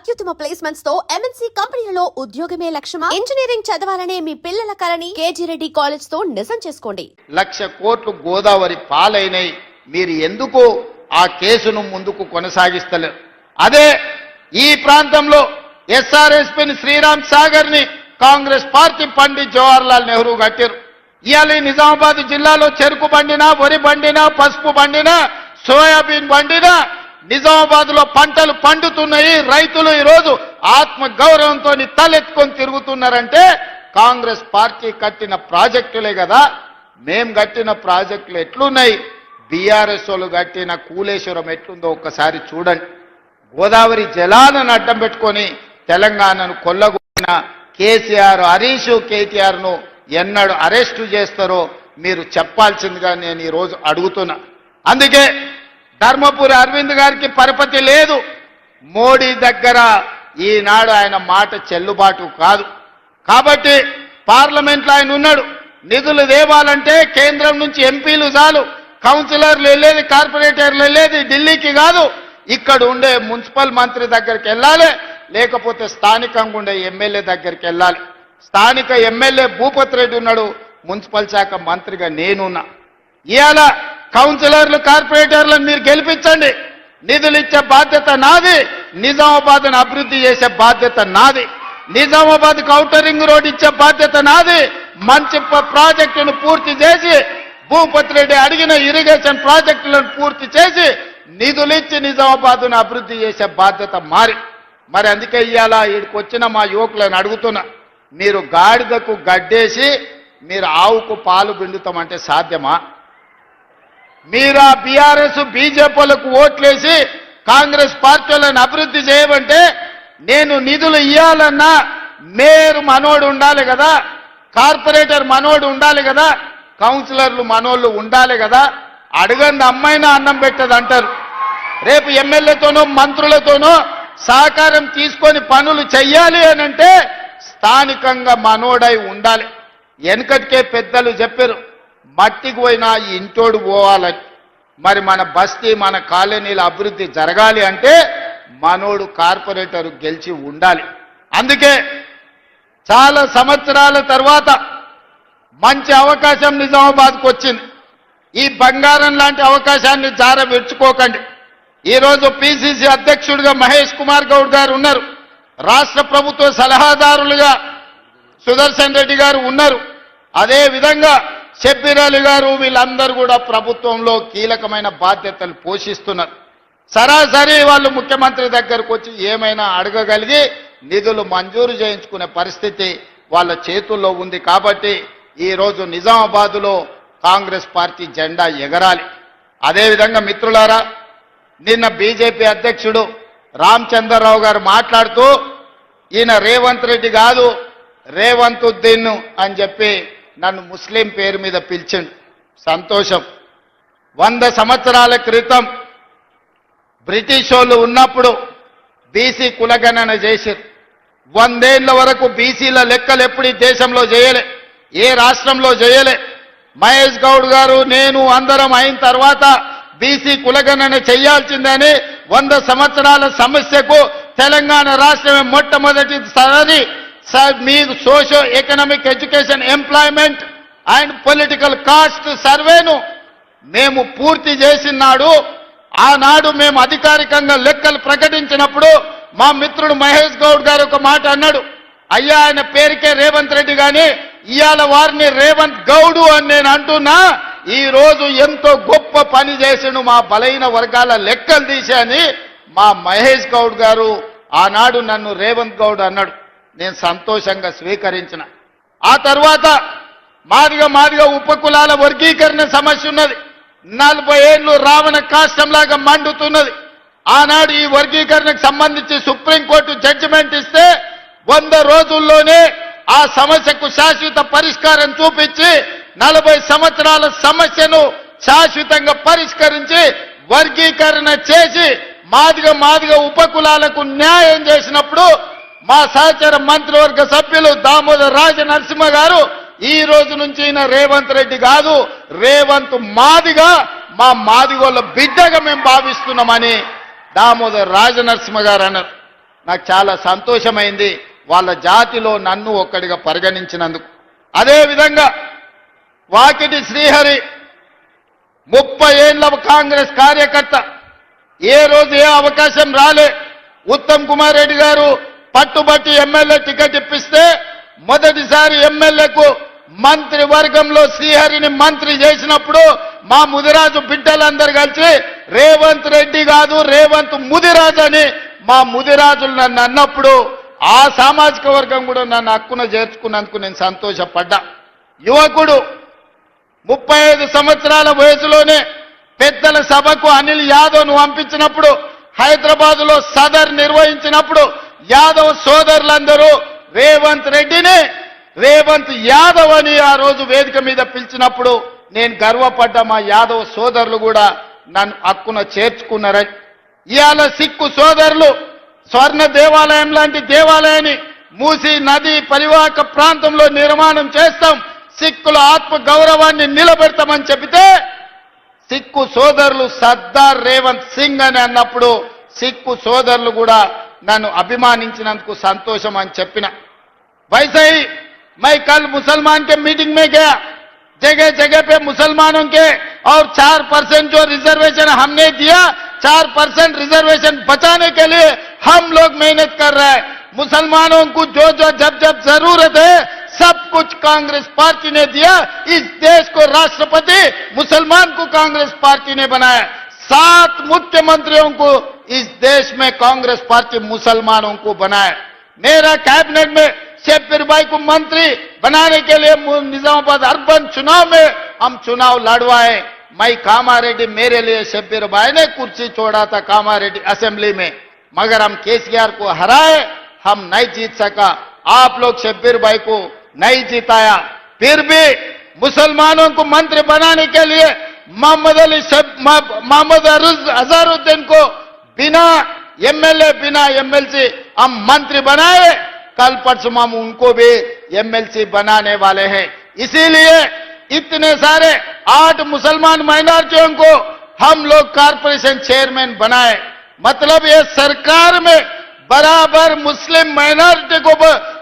అత్యుత్తమ ప్లేస్మెంట్స్ తో ఎంఎన్సీ కంపెనీలలో ఉద్యోగమే లక్ష్యమా? ఇంజనీరింగ్ చదవాలనే మీ పిల్లల కలని కేజీ రెడ్డి కాలేజ్ తో నిజం చేసుకోండి. 1,00,000 కోట్లు గోదావరి పాలైనై మీరు ఎందుకు ఆ కేసును ముందుకు కొనసాగిస్తలేరు? అదే ఈ ప్రాంతంలో ఎస్ఆర్ఎస్పీని శ్రీరామ్ సాగర్ ని కాంగ్రెస్ పార్టీ పండిత్ జవహర్లాల్ నెహ్రూ కట్టారు. ఇవాళ నిజామాబాద్ జిల్లాలో చెరుకు బండినా, వరి బండినా, పసుపు బండినా, సోయాబీన్ బండినా నిజామాబాద్ లో పంటలు పండుతున్నాయి. రైతులు ఈరోజు ఆత్మ గౌరవంతో తలెత్తుకొని తిరుగుతున్నారంటే కాంగ్రెస్ పార్టీ కట్టిన ప్రాజెక్టులే కదా. మేం కట్టిన ప్రాజెక్టులు ఎట్లున్నాయి, బీఆర్ఎస్ వాళ్ళు కట్టిన కూలేశ్వరం ఎట్లుందో ఒక్కసారి చూడండి. గోదావరి జలాలను అడ్డం పెట్టుకొని తెలంగాణను కొల్లగొట్టిన కేసీఆర్, హరీష్, కేటీఆర్ ను ఎన్నడు అరెస్టు చేస్తారో మీరు చెప్పాల్సిందిగా నేను ఈరోజు అడుగుతున్నా. అందుకే ధర్మపురి అరవింద్ గారికి పరపతి లేదు. మోడీ దగ్గర ఈనాడు ఆయన మాట చెల్లుబాటు కాదు. కాబట్టి పార్లమెంట్లో ఆయన ఉన్నాడు. నిధులు దేవాలంటే కేంద్రం నుంచి ఎంపీలు చాలు, కౌన్సిలర్లు వెళ్ళేది, కార్పొరేటర్లు వెళ్ళేది ఢిల్లీకి కాదు, ఇక్కడ ఉండే మున్సిపల్ మంత్రి దగ్గరికి వెళ్ళాలి, లేకపోతే స్థానికంగా ఉండే ఎమ్మెల్యే దగ్గరికి వెళ్ళాలి. స్థానిక ఎమ్మెల్యే భూపత్ రెడ్డి ఉన్నాడు, మున్సిపల్ శాఖ మంత్రిగా నేనున్నా. ఇవాళ కౌన్సిలర్లు, కార్పొరేటర్లను మీరు గెలిపించండి. నిధులు ఇచ్చే బాధ్యత నాది, నిజామాబాద్ను అభివృద్ధి చేసే బాధ్యత నాది, నిజామాబాద్ ఔటర్ రింగ్ రోడ్ ఇచ్చే బాధ్యత నాది. మంచి ప్రాజెక్టును పూర్తి చేసి, భూపత్ రెడ్డి అడిగిన ఇరిగేషన్ ప్రాజెక్టులను పూర్తి చేసి నిధులు ఇచ్చి నిజామాబాద్ను అభివృద్ధి చేసే బాధ్యత మరి అందుకే ఇవాళ ఇక్కడికి వచ్చిన మా యువకులను అడుగుతున్నా, మీరు గాడిదకు గడ్డేసి మీరు ఆవుకు పాలు పిండుతామంటే సాధ్యమా? మీరు ఆ బీఆర్ఎస్, బీజేపీలకు ఓట్లేసి కాంగ్రెస్ పార్టీలను అభివృద్ధి చేయమంటే నేను నిధులు ఇవ్వాలన్నా మేయర్ మనోడు ఉండాలి కదా, కార్పొరేటర్ మనోడు ఉండాలి కదా, కౌన్సిలర్లు మనోళ్ళు ఉండాలి కదా. అడగండి అమ్మాయినా అన్నం పెట్టదు అంటారు. రేపు ఎమ్మెల్యేతోనో మంత్రులతోనో సహకారం తీసుకొని పనులు చెయ్యాలి అనంటే స్థానికంగా మనోడై ఉండాలి. వెనకటికే పెద్దలు చెప్పారు, మట్టికి పోయినా ఇంటోడు పోవాలని. మరి మన బస్తీ, మన కాలనీల అభివృద్ధి జరగాలి అంటే మనోడు కార్పొరేటర్ గెలిచి ఉండాలి. అందుకే చాలా సంవత్సరాల తర్వాత మంచి అవకాశం నిజామాబాద్కు వచ్చింది. ఈ బంగారం లాంటి అవకాశాన్ని జార విడుచుకోకండి. ఈరోజు పిసిసి అధ్యక్షుడిగా మహేష్ కుమార్ గౌడ్ గారు ఉన్నారు, రాష్ట్ర ప్రభుత్వ సలహాదారులుగా సుదర్శన్ రెడ్డి గారు ఉన్నారు, అదే విధంగా షబ్బీర్ అలీ గారు, వీళ్ళందరూ కూడా ప్రభుత్వంలో కీలకమైన బాధ్యతలు పోషిస్తున్నారు. సరాసరి వాళ్ళు ముఖ్యమంత్రి దగ్గరకు వచ్చి ఏమైనా అడగగలిగి నిధులు మంజూరు చేయించుకునే పరిస్థితి వాళ్ళ చేతుల్లో ఉంది. కాబట్టి ఈరోజు నిజామాబాద్లో కాంగ్రెస్ పార్టీ జెండా ఎగరాలి. అదేవిధంగా మిత్రులారా, నిన్న బీజేపీ అధ్యక్షుడు రామచంద్రరావు గారు మాట్లాడుతూ ఈయన రేవంత్ రెడ్డి కాదు రేవంతుద్దీన్ అని చెప్పి నన్ను ముస్లిం పేరు మీద పిలిచిండు. సంతోషం. 100 సంవత్సరాల క్రితం బ్రిటిష్ వాళ్ళు ఉన్నప్పుడు బీసీ కులగణన చేశారు. 100 ఏళ్ల వరకు బీసీల లెక్కలు ఎప్పుడు ఈ దేశంలో చేయలే, ఏ రాష్ట్రంలో చేయలే. మహేష్ గౌడ్ గారు, నేను అందరం అయిన తర్వాత బీసీ కులగణన చేయాల్సిందని 100 సంవత్సరాల సమస్యకు తెలంగాణ రాష్ట్రమే మొట్టమొదటిసారి మీకు socio economic education, employment and political cost సర్వేను మేము పూర్తి చేసినాడు. ఆనాడు మేము అధికారికంగా లెక్కలు ప్రకటించినప్పుడు మా మిత్రుడు మహేష్ గౌడ్ గారు ఒక మాట అన్నాడు, అయ్యా ఆయన పేరుకే రేవంత్ రెడ్డి కానీ ఇవాళ వారిని రేవంత్ గౌడు అని నేను అంటున్నా. ఈ రోజు ఎంతో గొప్ప పని చేసిండు మా బలైన వర్గాల లెక్కలు తీసి అని మా మహేష్ గౌడ్ గారు ఆనాడు నన్ను రేవంత్ గౌడ్ అన్నాడు. నేను సంతోషంగా స్వీకరించిన. ఆ తర్వాత మాదిగా ఉపకులాల వర్గీకరణ సమస్య ఉన్నది. 40 ఏళ్ళు రావణ కాష్టంలాగా మండుతున్నది. ఆనాడు ఈ వర్గీకరణకు సంబంధించి సుప్రీంకోర్టు జడ్జిమెంట్ ఇస్తే 100 రోజుల్లోనే ఆ సమస్యకు శాశ్వత పరిష్కారం చూపించి 40 సంవత్సరాల సమస్యను శాశ్వతంగా పరిష్కరించి వర్గీకరణ చేసి మాదిగా ఉపకులాలకు న్యాయం చేసినప్పుడు మా సహచర మంత్రివర్గ సభ్యులు దామోదర్ రాజ నరసింహ గారు ఈ రోజు నుంచి ఈయన రేవంత్ రెడ్డి కాదు రేవంత్ మాదిగా, మా మాదిగోళ్ళ బిడ్డగా మేము భావిస్తున్నామని దామోదర్ రాజ నరసింహ గారు అన్నారు. నాకు చాలా సంతోషమైంది వాళ్ళ జాతిలో నన్ను ఒక్కడిగా పరిగణించినందుకు. అదేవిధంగా వాకిటి శ్రీహరి 30 ఏళ్ల కాంగ్రెస్ కార్యకర్త, ఏ రోజు ఏ అవకాశం రాలే. ఉత్తమ్ కుమార్ రెడ్డి గారు పట్టుబట్టి ఎమ్మెల్యే టికెట్ ఇప్పిస్తే మొదటిసారి ఎమ్మెల్యేకు మంత్రివర్గంలో శ్రీహరిని మంత్రి చేసినప్పుడు మా ముదిరాజు బిడ్డలందరూ కలిసి రేవంత్ రెడ్డి కాదు రేవంత్ ముదిరాజు అని మా ముదిరాజులు నన్ను అన్నప్పుడు ఆ సామాజిక వర్గం కూడా నన్ను హక్కున చేర్చుకున్నందుకు నేను సంతోషపడ్డా. యువకుడు 35 సంవత్సరాల వయసులోనే పెద్దల సభకు అనిల్ యాదవ్ను పంపించినప్పుడు, హైదరాబాదులో సదర్ నిర్వహించినప్పుడు యాదవ్ సోదరులందరూ రేవంత్ రెడ్డిని రేవంత్ యాదవ్ అని ఆ రోజు వేదిక మీద పిలిచినప్పుడు నేను గర్వపడ్డా. మా యాదవ్ సోదరులు కూడా నన్ను హక్కున చేర్చుకున్నారని. ఇవాళ సిక్కు సోదరులు స్వర్ణ దేవాలయం లాంటి దేవాలయాన్ని మూసీ నది పరివాహక ప్రాంతంలో నిర్మాణం చేస్తాం, సిక్కుల ఆత్మ గౌరవాన్ని నిలబెడతామని చెబితే సిక్కు సోదరులు సర్దార్ రేవంత్ సింగ్ అని అన్నప్పుడు సిక్కు సోదరులు కూడా నన్ను అభిమానించినందుకు సంతోషం అని చెప్పిన. वैसे ही मैं कल मुसलमान के मीटिंग में गया, जगह जगह पे मुसलमानों के और 4% जो रिजर्वेशन हमने दिया, 4% रिजर्वेशन बचाने के लिए हम लोग मेहनत कर रहे हैं. मुसलमानों को जो जो जब जब जरूरत है सब कुछ कांग्रेस पार्टी ने दिया. इस देश को राष्ट्रपति मुसलमान को कांग्रेस पार्टी ने बनाया. 7 मुख्यमंत्रियों को इस देश में कांग्रेस पार्टी मुसलमानों को बनाया. मेरा कैबिनेट में शब्बीर भाई को मंत्री बनाने के लिए निजामाबाद अर्बन चुनाव में हम चुनाव लड़वाए. मैं कामारेड्डी, मेरे लिए शब्बीर भाई ने कुर्सी छोड़ा था कामारेड्डी असेंबली में, मगर हम केसीआर को हराए, हम नहीं जीत सका. आप लोग शब्बीर भाई को नहीं जिताया. फिर भी मुसलमानों को मंत्री बनाने के लिए मोहम्मद अजहरुद्दीन को बिना एमएलए बिना एमएलसी हम मंत्री बनाए. कल परसों हम उनको भी एमएलसी बनाने वाले हैं. इसीलिए इतने सारे 8 मुसलमान माइनॉरिटियों को हम लोग कारपोरेशन चेयरमैन बनाए. मतलब ये सरकार में बराबर मुस्लिम माइनॉरिटी को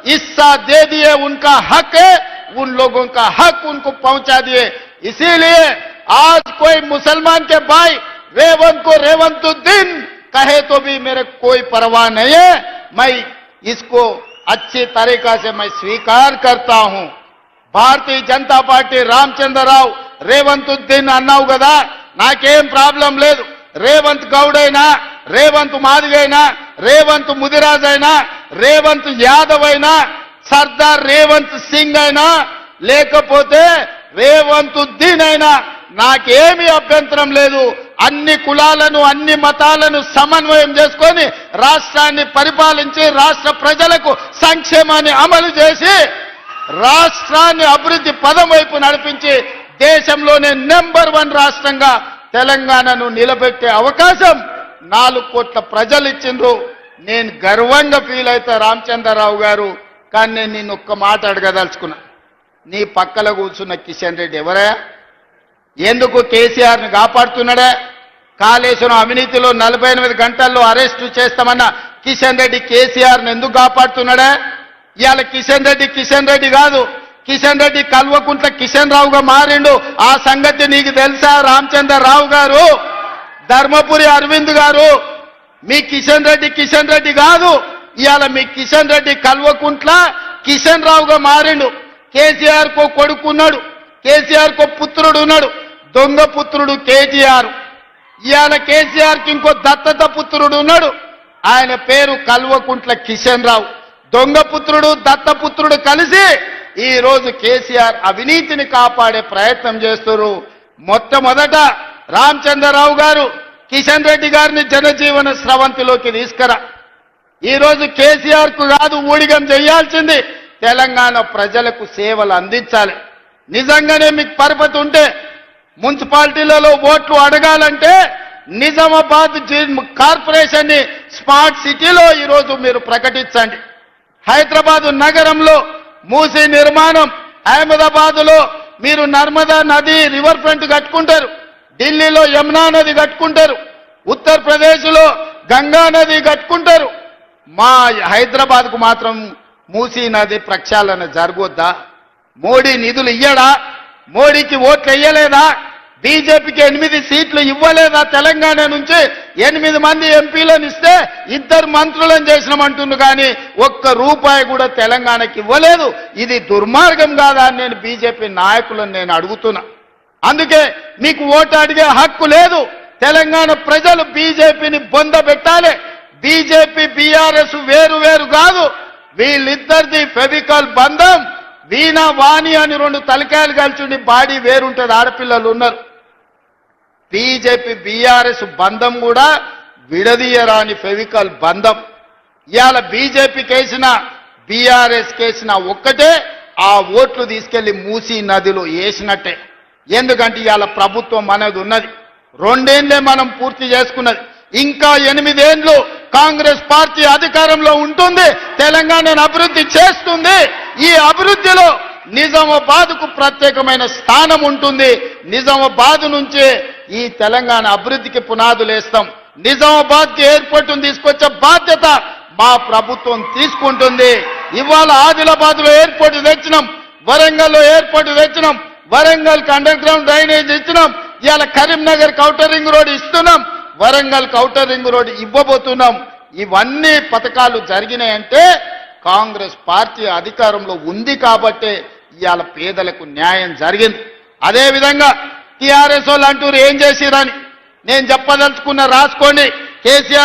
हिस्सा दे दिए. उनका हक है, उन लोगों का हक उनको पहुंचा दिए. इसीलिए आज कोई मुसलमान के भाई रेवंत को रेवंतुद्दीन कहे तो भी मेरे कोई परवाह नहीं है. मैं इसको अच्छी तरीका से मैं स्वीकार करता हूं. भारतीय जनता पार्टी రామచంద్రరావు రేవంతుద్దీన్ అన్నావు కదా, నాకేం ప్రాబ్లం లేదు. రేవంత్ గౌడ్ అయినా, రేవంత్ మాదిగ అయినా, రేవంత్ ముదిరాజ్ అయినా, రేవంత్ యాదవ్ అయినా, సర్దార్ రేవంత్ సింగ్ అయినా, లేకపోతే రేవంతుద్దీన్ అయినా నాకేమీ అభ్యంతరం లేదు. అన్ని కులాలను అన్ని మతాలను సమన్వయం చేసుకొని రాష్ట్రాన్ని పరిపాలించి రాష్ట్ర ప్రజలకు సంక్షేమాన్ని అమలు చేసి రాష్ట్రాన్ని అభివృద్ధి పదం వైపు నడిపించి దేశంలోనే నెంబర్ 1 రాష్ట్రంగా తెలంగాణను నిలబెట్టే అవకాశం 4 కోట్ల ప్రజలు ఇచ్చిండ్రు. నేను గర్వంగా ఫీల్ అవుతా రామచంద్రరావు గారు. కానీ నేను నిన్ను ఒక్క మాట అడగదలుచుకున్నా. నీ పక్కల కూర్చున్న కిషన్ రెడ్డి ఎవరా? ఎందుకు కేసీఆర్ని కాపాడుతున్నాడే? కాళేశ్వరం అవినీతిలో 48 గంటల్లో అరెస్టు చేస్తామన్న కిషన్ రెడ్డి కేసీఆర్ని ఎందుకు కాపాడుతున్నాడే? ఇవాళ కిషన్ రెడ్డి కాదు, కిషన్ రెడ్డి కల్వకుంట్ల కిషన్ రావుగా మారిండు. ఆ సంగతి నీకు తెలుసా రామచంద్రరావు గారు? ధర్మపురి అరవింద్ గారు, మీ కిషన్ రెడ్డి కాదు. ఇవాళ మీ కిషన్ రెడ్డి కల్వకుంట్ల కిషన్ రావుగా మారిండు. కేసీఆర్ కో కొడుకున్నాడు, కేసీఆర్ కో పుత్రుడు ఉన్నాడు, దొంగ పుత్రుడు కేటీఆర్. ఇవాళ కేసీఆర్కి ఇంకో దత్తత పుత్రుడు ఉన్నాడు, ఆయన పేరు కల్వకుంట్ల కిషన్ రావు. దొంగ పుత్రుడు దత్తపుత్రుడు కలిసి ఈ రోజు కేసీఆర్ అవినీతిని కాపాడే ప్రయత్నం చేస్తున్నారు. మొట్టమొదట రామచంద్రరావు గారు కిషన్ రెడ్డి గారిని జనజీవన స్రవంతిలోకి తీసుకురా. ఈ రోజు కేసీఆర్ కు కాదు ఊడిగం చేయాల్సింది, తెలంగాణ ప్రజలకు సేవలు అందించాలి. నిజంగానే మీకు పరపతి ఉంటే మున్సిపాలిటీలలో ఓట్లు అడగాలంటే నిజామాబాద్ కార్పొరేషన్ ని స్మార్ట్ సిటీలో ఈరోజు మీరు ప్రకటించండి. హైదరాబాద్ నగరంలో మూసీ నిర్మాణం, అహ్మదాబాద్ లో మీరు నర్మదా నది రివర్ ఫ్రంట్ కట్టుకుంటారు, ఢిల్లీలో యమునా నది కట్టుకుంటారు, ఉత్తరప్రదేశ్ లో గంగా నది కట్టుకుంటారు. మా హైదరాబాద్కు మాత్రం మూసీ నది ప్రక్షాళన జరగొద్దా? మోడీ నిధులు ఇయ్యడా? మోడీకి ఓట్లు ఇయ్యలేదా? బీజేపీకి 8 సీట్లు ఇవ్వలేదా? తెలంగాణ నుంచి 8 మంది ఎంపీలను ఇస్తే 2 మంత్రులను చేసినామంటుండు కానీ ఒక్క రూపాయి కూడా తెలంగాణకి ఇవ్వలేదు. ఇది దుర్మార్గం కాదా అని నేను బీజేపీ నాయకులను నేను అడుగుతున్నా. అందుకే మీకు ఓటు అడిగే హక్కు లేదు. తెలంగాణ ప్రజలు బీజేపీని బొందబెట్టాలి. బీజేపీ బీఆర్ఎస్ వేరు వేరు కాదు. వీళ్ళిద్దరిది ఫెవికాల్ బంధం. వీణ వాణి అని 2 తలకాయలు కలిసి బాడీ వేరుంటుంది. ఆడపిల్లలు ఉన్నారు. బీజేపీ బీఆర్ఎస్ బంధం కూడా విడదీయరాని ఫెవికాల్ బంధం. ఇవాళ బీజేపీ కేసిన బీఆర్ఎస్ కేసిన ఒక్కటే ఆ ఓట్లు తీసుకెళ్లి మూసీ నదిలో వేసినట్టే. ఎందుకంటే ఇవాళ ప్రభుత్వం అనేది ఉన్నది. 2 ఏళ్లే మనం పూర్తి చేసుకున్నది. ఇంకా 8 ఏళ్లు కాంగ్రెస్ పార్టీ అధికారంలో ఉంటుంది. తెలంగాణను అభివృద్ధి చేస్తుంది. ఈ అభివృద్ధిలో నిజామాబాద్కు ప్రత్యేకమైన స్థానం ఉంటుంది. నిజామాబాద్ నుంచే ఈ తెలంగాణ అభివృద్ధికి పునాదులు వేస్తాం. నిజామాబాద్కి ఎయిర్పోర్టును తీసుకొచ్చే బాధ్యత మా ప్రభుత్వం తీసుకుంటుంది. ఇవాళ ఆదిలాబాద్లో ఎయిర్పోర్ట్ తెచ్చినాం, వరంగల్లో ఎయిర్పోర్ట్ తెచ్చినాం, వరంగల్కి అండర్ గ్రౌండ్ డ్రైనేజ్ ఇచ్చినాం. ఇవాళ కరీంనగర్ ఔటర్ రింగ్ రోడ్ ఇస్తున్నాం, వరంగల్ ఔటర్ రింగ్ రోడ్ ఇవ్వబోతున్నాం. ఇవన్నీ పథకాలు జరిగినాయంటే కాంగ్రెస్ పార్టీ అధికారంలో ఉంది కాబట్టే ఇవాళ పేదలకు న్యాయం జరిగింది. అదేవిధంగా టీఆర్ఎస్ వాళ్ళు అంటూరు ఏం చేసిరని నేను చెప్పదలుచుకున్న రాసుకోండి. కేసీఆర్